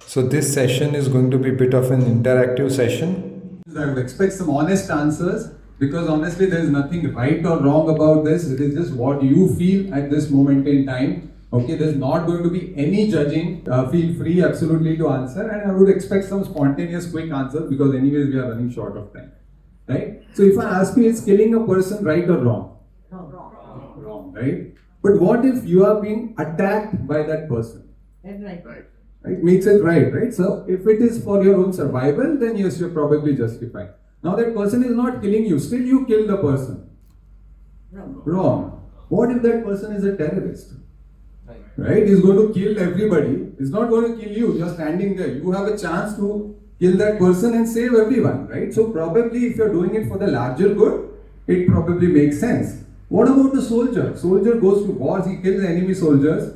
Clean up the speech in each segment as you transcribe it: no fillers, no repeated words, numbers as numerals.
So this session is going to be a bit of an interactive session. I would expect some honest answers because honestly there is nothing right or wrong about this. It is just what you feel at this moment in time. Okay, there's not going to be any judging. Feel free absolutely to answer, and I would expect some spontaneous quick answers because anyways we are running short of time. Right? So if I ask you, is killing a person right or wrong? Wrong, right? But what if you are being attacked by that person? Right. Right? Makes it right? So if it is for your own survival, then yes, you're probably justified. Now that person is not killing you, still you kill the person. Wrong. What if that person is a terrorist? Right? He's going to kill everybody. He's not going to kill you. You're standing there. You have a chance to kill that person and save everyone, right? So probably if you're doing it for the larger good, it probably makes sense. What about the soldier? Soldier goes to wars, he kills enemy soldiers.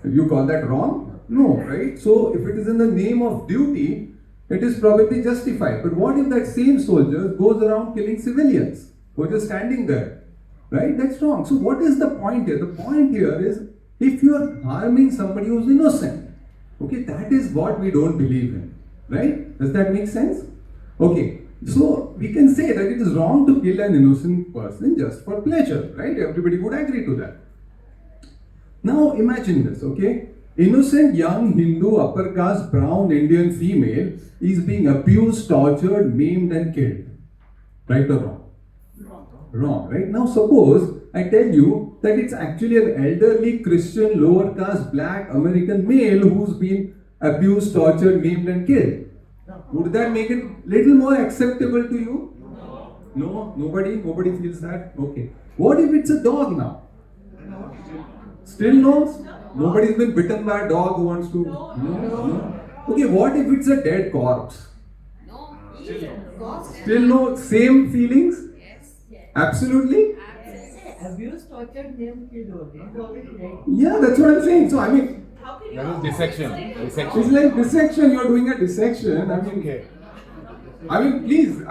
You call that wrong? No, right? So if it is in the name of duty, it is probably justified. But what if that same soldier goes around killing civilians who are just standing there? Right? That's wrong. So what is the point here? The point here is if you are harming somebody who's innocent, okay, that is what we don't believe in. Right? Does that make sense? Okay. So we can say that it is wrong to kill an innocent person just for pleasure, right? Everybody would agree to that. Now imagine this, okay? Innocent young Hindu upper caste brown Indian female is being abused, tortured, maimed and killed. Right or wrong? Wrong, right? Now suppose I tell you that it's actually an elderly Christian lower caste black American male who's been abused, tortured, maimed and killed. Would that make it little more acceptable to you? No? Nobody feels that? Okay. What if it's a dog now? Still no? Nobody's been bitten by a dog who wants to... No? Okay, what if it's a dead corpse? Still no? Same feelings? Absolutely? Abuse, torture, name, killed. Yeah, that's what I'm saying. So I mean... That is dissection. It's like dissection, you're doing a dissection. I mean, please,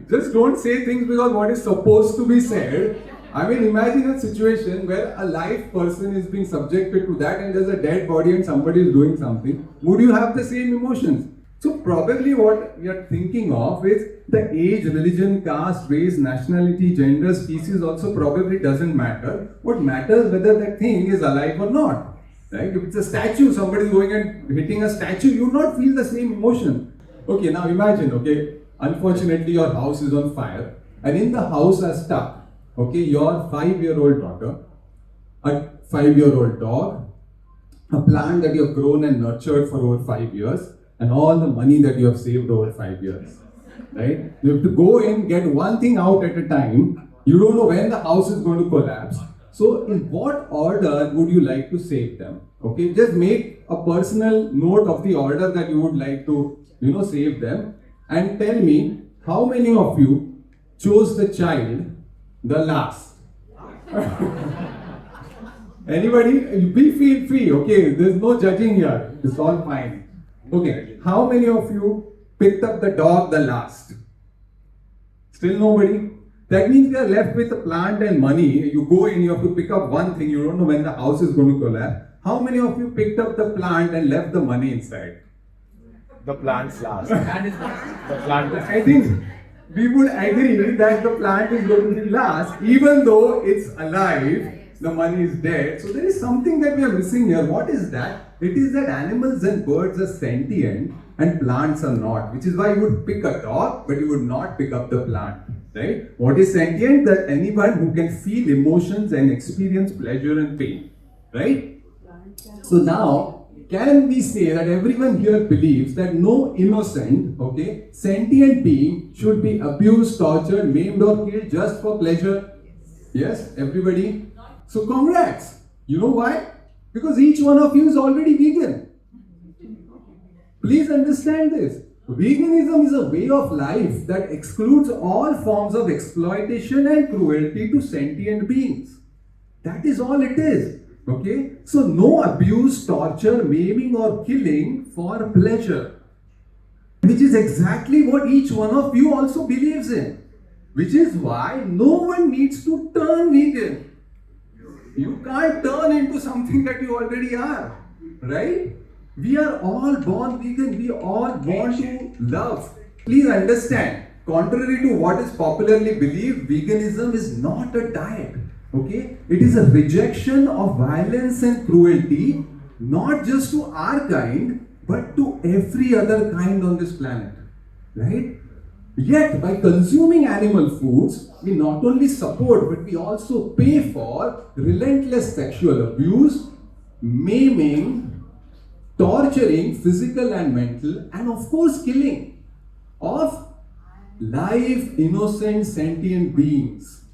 just don't say things because what is supposed to be said. I mean, imagine a situation where a live person is being subjected to that and there's a dead body and somebody is doing something. Would you have the same emotions? So probably what we are thinking of is the age, religion, caste, race, nationality, gender, species also probably doesn't matter. What matters whether that thing is alive or not. Right? If it's a statue, somebody is going and hitting a statue, you would not feel the same emotion. Okay, now imagine, okay, unfortunately your house is on fire and in the house are stuck, okay, your 5-year-old daughter, a 5-year-old dog, a plant that you have grown and nurtured for over 5 years and all the money that you have saved over 5 years. Right? You have to go in, get one thing out at a time. You don't know when the house is going to collapse. So in what order would you like to save them? Okay, just make a personal note of the order that you would like to, save them and tell me how many of you chose the child the last. Anybody? Feel free, okay, there's no judging here, it's all fine. Okay, how many of you picked up the dog the last? Still nobody? That means we are left with a plant and money. You go in, you have to pick up one thing, you don't know when the house is going to collapse. How many of you picked up the plant and left the money inside? The plant's last. The plant is... I think we would agree that the plant is going to be last, even though it's alive, the money is dead. So there is something that we are missing here. What is that? It is that animals and birds are sentient and plants are not, which is why you would pick a dog, but you would not pick up the plant. Right? What is sentient? That anyone who can feel emotions and experience pleasure and pain. Right? So now, can we say that everyone here believes that no innocent, okay, sentient being should be abused, tortured, maimed or killed just for pleasure? Yes, everybody? So congrats! You know why? Because each one of you is already vegan. Please understand this. Veganism is a way of life that excludes all forms of exploitation and cruelty to sentient beings. That is all it is. Okay? So no abuse, torture, maiming or killing for pleasure. Which is exactly what each one of you also believes in. Which is why no one needs to turn vegan. You can't turn into something that you already are. Right? We are all born vegan. We all want to love. Please understand, contrary to what is popularly believed, veganism is not a diet. Okay? It is a rejection of violence and cruelty, not just to our kind, but to every other kind on this planet. Right? Yet, by consuming animal foods, we not only support, but we also pay for relentless sexual abuse, maiming, torturing, physical and mental, and of course killing of live, innocent, sentient beings,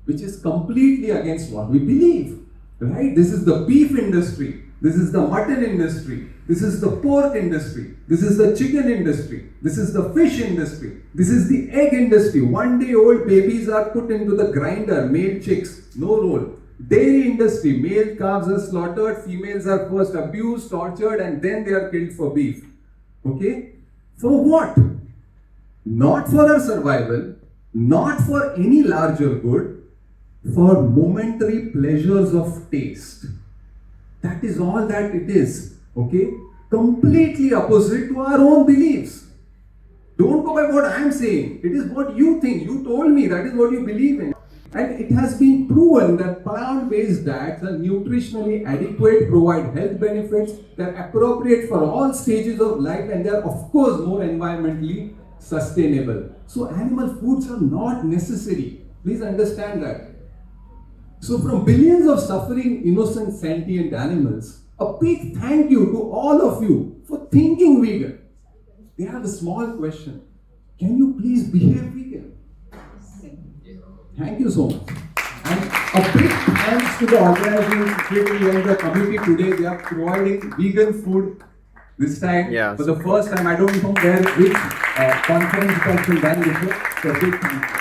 which is completely against what we believe. Right? This is the beef industry, this is the mutton industry, this is the pork industry, this is the chicken industry, this is the fish industry, this is the egg industry. 1 day old babies are put into the grinder, male chicks, no role. Dairy industry, male calves are slaughtered, females are first abused, tortured, and then they are killed for beef. Okay? For what? Not for our survival, not for any larger good, for momentary pleasures of taste. That is all that it is. Okay? Completely opposite to our own beliefs. Don't go by what I am saying. It is what you think. You told me that is what you believe in. And it has been proven that plant-based diets are nutritionally adequate, provide health benefits, they are appropriate for all stages of life, and they are of course more environmentally sustainable. So animal foods are not necessary. Please understand that. So from billions of suffering innocent sentient animals, a big thank you to all of you for thinking vegan. They have a small question. Can you please behave vegan? Thank you so much. And a big thanks to the organization and the committee today. They are providing vegan food this time. Yes. For the first time. I don't know which conference has been done before. So big thank you.